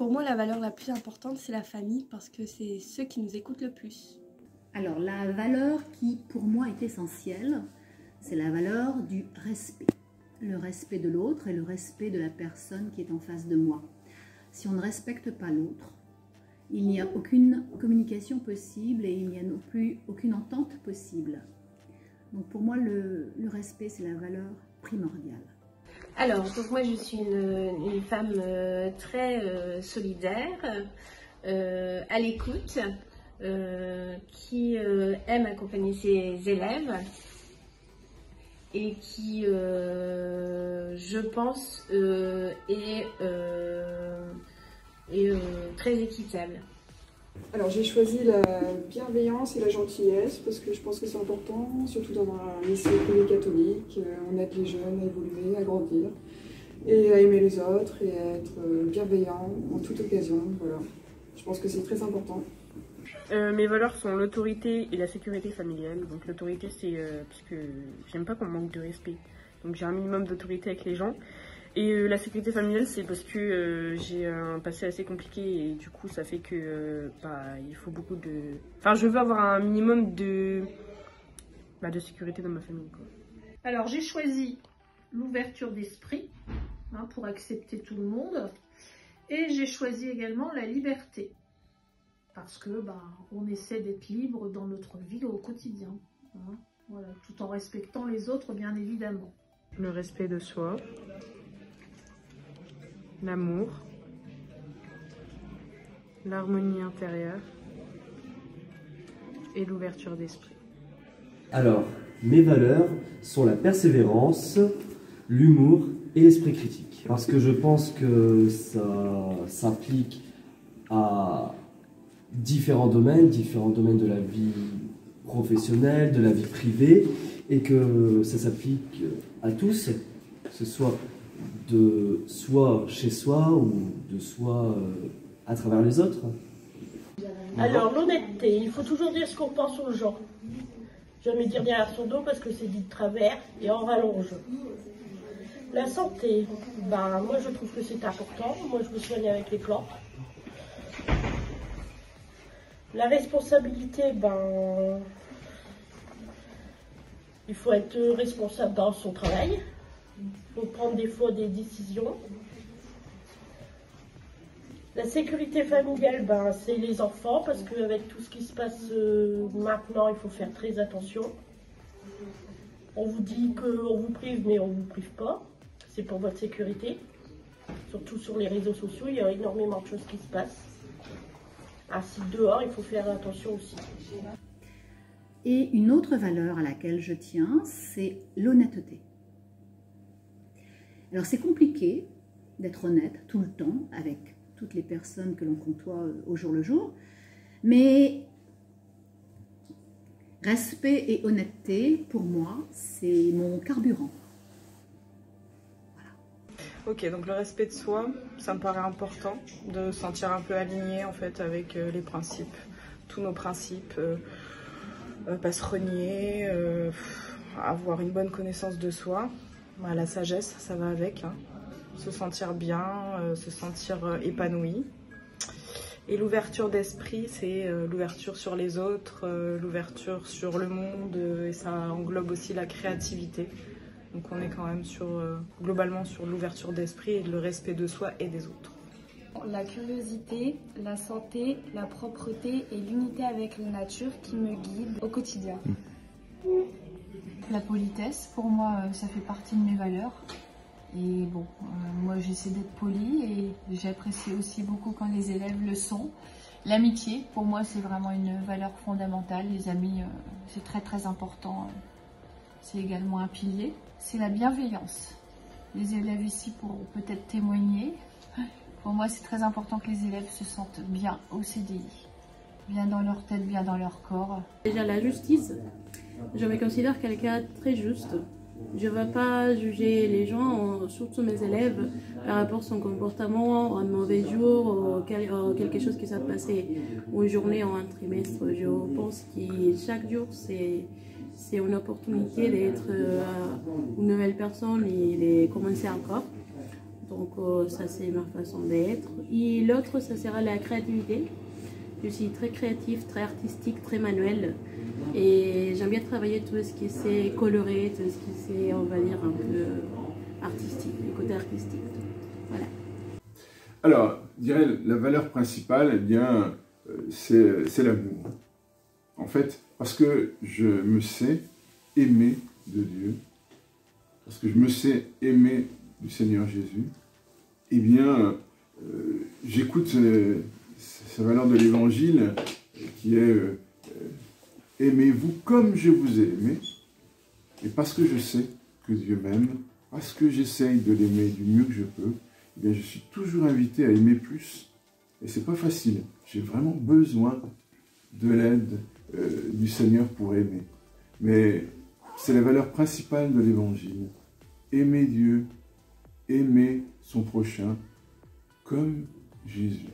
Pour moi, la valeur la plus importante, c'est la famille parce que c'est ceux qui nous écoutent le plus. Alors, la valeur qui, pour moi, est essentielle, c'est la valeur du respect. Le respect de l'autre et le respect de la personne qui est en face de moi. Si on ne respecte pas l'autre, il n'y a aucune communication possible et il n'y a non plus aucune entente possible. Donc pour moi, le respect, c'est la valeur primordiale. Alors, donc moi je suis une femme très solidaire, à l'écoute, qui aime accompagner ses élèves et qui, je pense, est très équitable. Alors j'ai choisi la bienveillance et la gentillesse parce que je pense que c'est important, surtout dans un lycée privé catholique. On aide les jeunes à évoluer, à grandir et à aimer les autres et à être bienveillant en toute occasion. Voilà. Je pense que c'est très important. Mes valeurs sont l'autorité et la sécurité familiale. Donc l'autorité, c'est parce que j'aime pas qu'on manque de respect. Donc j'ai un minimum d'autorité avec les gens. Et la sécurité familiale, c'est parce que j'ai un passé assez compliqué et du coup, ça fait que il faut beaucoup de... Enfin, je veux avoir un minimum de sécurité dans ma famille, quoi. Alors, j'ai choisi l'ouverture d'esprit pour accepter tout le monde. Et j'ai choisi également la liberté. Parce que on essaie d'être libre dans notre vie au quotidien. Voilà, tout en respectant les autres, bien évidemment. Le respect de soi. L'amour, l'harmonie intérieure et l'ouverture d'esprit. Alors, mes valeurs sont la persévérance, l'humour et l'esprit critique. Parce que je pense que ça s'applique à différents domaines de la vie professionnelle, de la vie privée, et que ça s'applique à tous, que ce soit de soi chez soi ou de soi à travers les autres. Alors l'honnêteté, il faut toujours dire ce qu'on pense aux gens. Jamais dire derrière son dos parce que c'est dit de travers et en rallonge. La santé, moi je trouve que c'est important. Moi je me soigne avec les plantes. La responsabilité, il faut être responsable dans son travail. Il faut prendre des fois des décisions. La sécurité familiale, c'est les enfants, parce qu'avec tout ce qui se passe maintenant, il faut faire très attention. On vous dit qu'on vous prive, mais on ne vous prive pas. C'est pour votre sécurité. Surtout sur les réseaux sociaux, il y a énormément de choses qui se passent. Ainsi dehors, il faut faire attention aussi. Et une autre valeur à laquelle je tiens, c'est l'honnêteté. Alors c'est compliqué d'être honnête tout le temps avec toutes les personnes que l'on côtoie au jour le jour, mais respect et honnêteté, pour moi, c'est mon carburant. Voilà. Ok, donc le respect de soi, ça me paraît important, de se sentir un peu aligné en fait avec les principes, tous nos principes, pas se renier, avoir une bonne connaissance de soi. La sagesse, ça va avec, se sentir bien, se sentir épanoui. Et l'ouverture d'esprit, c'est l'ouverture sur les autres, l'ouverture sur le monde, et ça englobe aussi la créativité. Donc on est quand même globalement sur l'ouverture d'esprit et le respect de soi et des autres. La curiosité, la santé, la propreté et l'unité avec la nature qui me guident au quotidien. La politesse, pour moi, ça fait partie de mes valeurs. Et bon, moi j'essaie d'être polie et j'apprécie aussi beaucoup quand les élèves le sont. L'amitié, pour moi, c'est vraiment une valeur fondamentale. Les amis, c'est très très important. C'est également un pilier. C'est la bienveillance. Les élèves ici pourront peut-être témoigner. Pour moi, c'est très important que les élèves se sentent bien au CDI. Bien dans leur tête, bien dans leur corps. Déjà la justice. Je me considère quelqu'un de très juste. Je ne vais pas juger les gens, surtout mes élèves, par rapport à son comportement, un mauvais jour, ou quelque chose qui s'est passé une journée ou un trimestre. Je pense que chaque jour, c'est une opportunité d'être une nouvelle personne et de commencer encore. Donc ça c'est ma façon d'être. Et l'autre, ça sera la créativité. Je suis très créative, très artistique, très manuelle. Et j'aime bien travailler tout ce qui c'est coloré, tout ce qui c'est, on va dire, un peu artistique, le côté artistique. Voilà. Alors, je dirais la valeur principale, eh bien, c'est l'amour. En fait, parce que je me sais aimer de Dieu, parce que je me sais aimer du Seigneur Jésus, eh bien, j'écoute sa valeur de l'Évangile qui est aimez-vous comme je vous ai aimé, et parce que je sais que Dieu m'aime, parce que j'essaye de l'aimer du mieux que je peux, eh bien, je suis toujours invité à aimer plus. Et c'est pas facile. J'ai vraiment besoin de l'aide du Seigneur pour aimer. Mais c'est la valeur principale de l'Évangile. Aimer Dieu, aimer son prochain comme Jésus.